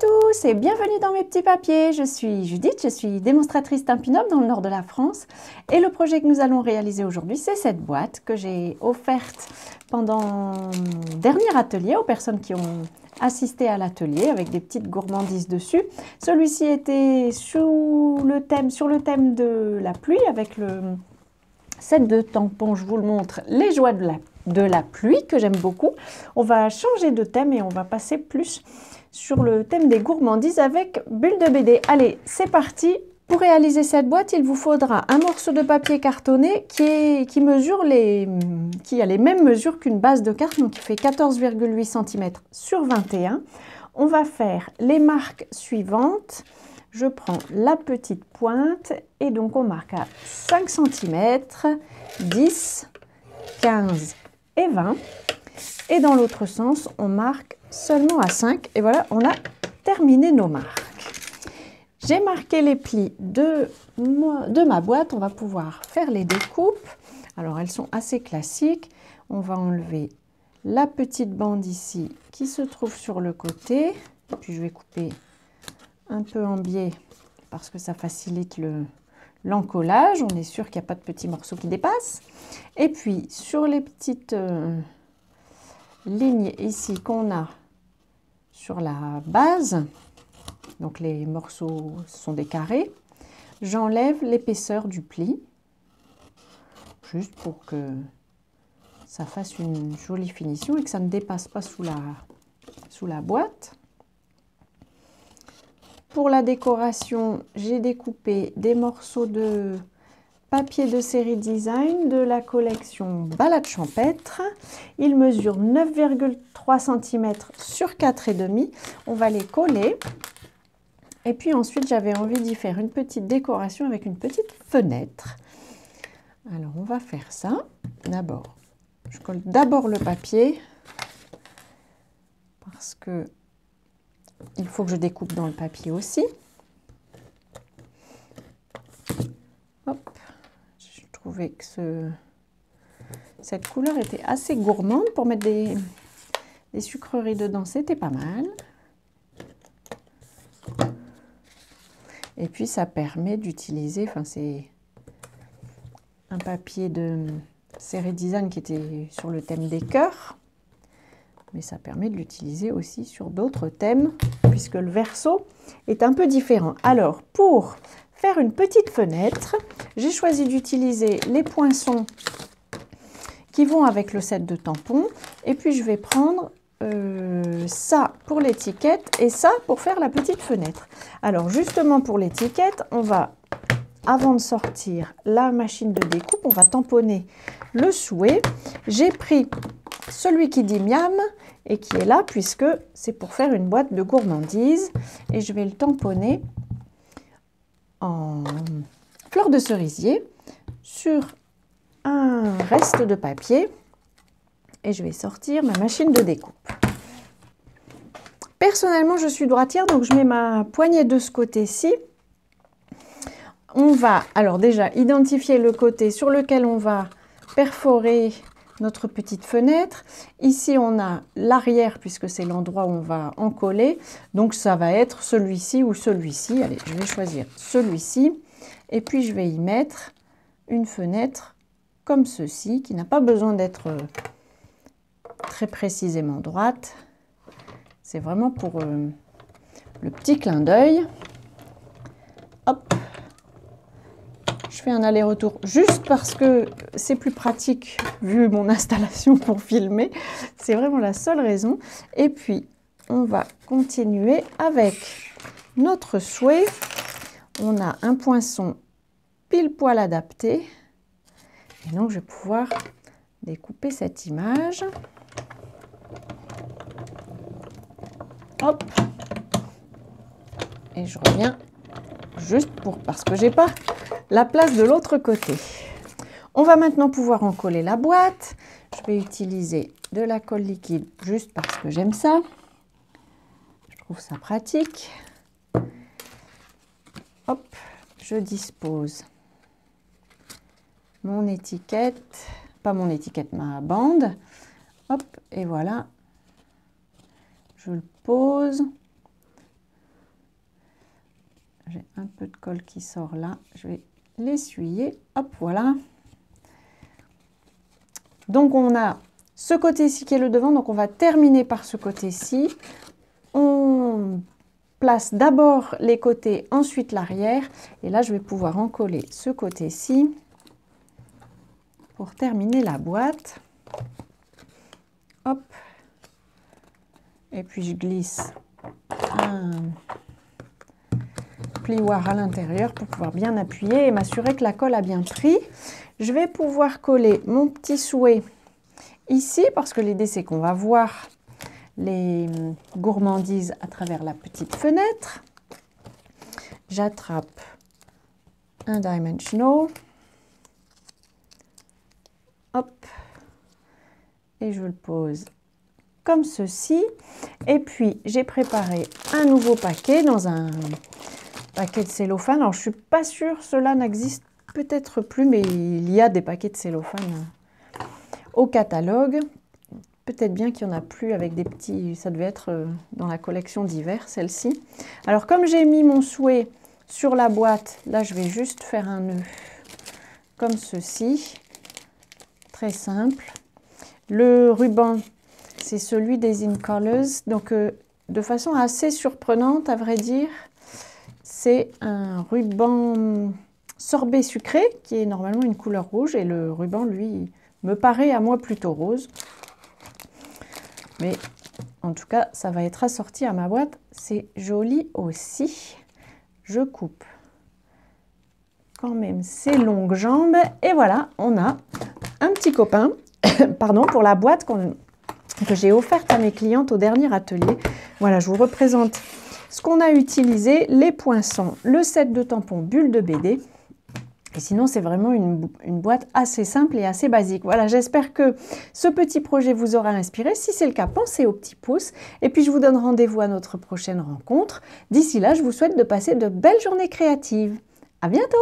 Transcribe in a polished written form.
tous et bienvenue dans mes petits papiers. Je suis Judith, je suis démonstratrice Stampin' Up dans le nord de la France. Et le projet que nous allons réaliser aujourd'hui, c'est cette boîte que j'ai offerte pendant mon dernier atelier aux personnes qui ont assisté à l'atelier avec des petites gourmandises dessus. Celui-ci était sur le thème de la pluie avec le set de tampons. Je vous le montre, les joies de la pluie que j'aime beaucoup. On va changer de thème et on va passer plus sur le thème des gourmandises avec bulle de BD. Allez, c'est parti. Pour réaliser cette boîte, il vous faudra un morceau de papier cartonné qui a les mêmes mesures qu'une base de carte, donc qui fait 14,8 cm sur 21. On va faire les marques suivantes. Je prends la petite pointe et donc on marque à 5 cm, 10, 15 et 20. Et dans l'autre sens, on marque seulement à 5. Et voilà, on a terminé nos marques. J'ai marqué les plis de ma boîte. On va pouvoir faire les découpes. Alors, elles sont assez classiques. On va enlever la petite bande ici qui se trouve sur le côté. Et puis, je vais couper un peu en biais parce que ça facilite l'encollage. On est sûr qu'il n'y a pas de petits morceaux qui dépassent. Et puis, sur les petites lignes ici qu'on a sur la base, donc les morceaux sont des carrés, j'enlève l'épaisseur du pli, juste pour que ça fasse une jolie finition et que ça ne dépasse pas sous la boîte. Pour la décoration, j'ai découpé des morceaux de papier de série design de la collection Balade champêtre. Ils mesurent 9,3 cm sur 4,5. On va les coller. Et puis ensuite, j'avais envie d'y faire une petite décoration avec une petite fenêtre. Alors, on va faire ça. D'abord, je colle d'abord le papier parce que il faut que je découpe dans le papier aussi. Hop. Je trouvais que cette couleur était assez gourmande pour mettre des sucreries dedans, c'était pas mal. Et puis ça permet d'utiliser, enfin c'est un papier de série design qui était sur le thème des cœurs, mais ça permet de l'utiliser aussi sur d'autres thèmes puisque le verso est un peu différent. Alors pour faire une petite fenêtre, j'ai choisi d'utiliser les poinçons qui vont avec le set de tampons. Et puis je vais prendre ça pour l'étiquette et ça pour faire la petite fenêtre. Alors justement pour l'étiquette, on va, avant de sortir la machine de découpe, on va tamponner le souhait. J'ai pris celui qui dit miam et qui est là puisque c'est pour faire une boîte de gourmandises. Et je vais le tamponner en fleur de cerisier sur un reste de papier et je vais sortir ma machine de découpe. Personnellement, je suis droitière, donc je mets ma poignée de ce côté-ci. On va alors déjà identifier le côté sur lequel on va perforer notre petite fenêtre. Ici, on a l'arrière puisque c'est l'endroit où on va encoller. Donc, ça va être celui-ci ou celui-ci. Allez, je vais choisir celui-ci. Et puis, je vais y mettre une fenêtre comme ceci, qui n'a pas besoin d'être très précisément droite. C'est vraiment pour le petit clin d'œil. Hop. Je fais un aller-retour juste parce que c'est plus pratique vu mon installation pour filmer. C'est vraiment la seule raison. Et puis, on va continuer avec notre souhait. On a un poinçon pile poil adapté. Et donc, je vais pouvoir découper cette image. Hop. Et je reviens juste parce que j'ai pas la place de l'autre côté. On va maintenant pouvoir encoller la boîte. Je vais utiliser de la colle liquide juste parce que j'aime ça. Je trouve ça pratique. Hop, je dispose mon étiquette, pas mon étiquette, ma bande. Hop, et voilà. Je le pose j'ai un peu de colle qui sort là, je vais l'essuyer, hop, voilà. Donc on a ce côté-ci qui est le devant, donc on va terminer par ce côté-ci. On place d'abord les côtés, ensuite l'arrière, et là je vais pouvoir en coller ce côté-ci pour terminer la boîte. Hop, et puis je glisse un plioir à l'intérieur pour pouvoir bien appuyer et m'assurer que la colle a bien pris. Je vais pouvoir coller mon petit souhait ici parce que l'idée c'est qu'on va voir les gourmandises à travers la petite fenêtre. J'attrape un dimensional, hop, et je le pose comme ceci. Et puis j'ai préparé un nouveau paquet dans un paquet de cellophane. Alors je suis pas sûre, cela n'existe peut-être plus, mais il y a des paquets de cellophane au catalogue. Peut-être bien qu'il n'y en a plus avec des petits, ça devait être dans la collection d'hiver, celle-ci. Alors comme j'ai mis mon souhait sur la boîte, là je vais juste faire un nœud comme ceci, très simple. Le ruban, c'est celui des In Colors, donc de façon assez surprenante à vrai dire, c'est un ruban sorbet sucré qui est normalement une couleur rouge et le ruban lui me paraît à moi plutôt rose. Mais en tout cas, ça va être assorti à ma boîte. C'est joli aussi. Je coupe quand même ces longues jambes. Et voilà, on a un petit copain pardon, pour la boîte que j'ai offerte à mes clientes au dernier atelier. Voilà, je vous représente ce qu'on a utilisé. Les poinçons, le set de tampons bulle de BD. Et sinon, c'est vraiment une boîte assez simple et assez basique. Voilà, j'espère que ce petit projet vous aura inspiré. Si c'est le cas, pensez au petit pouce. Et puis, je vous donne rendez-vous à notre prochaine rencontre. D'ici là, je vous souhaite de passer de belles journées créatives. À bientôt!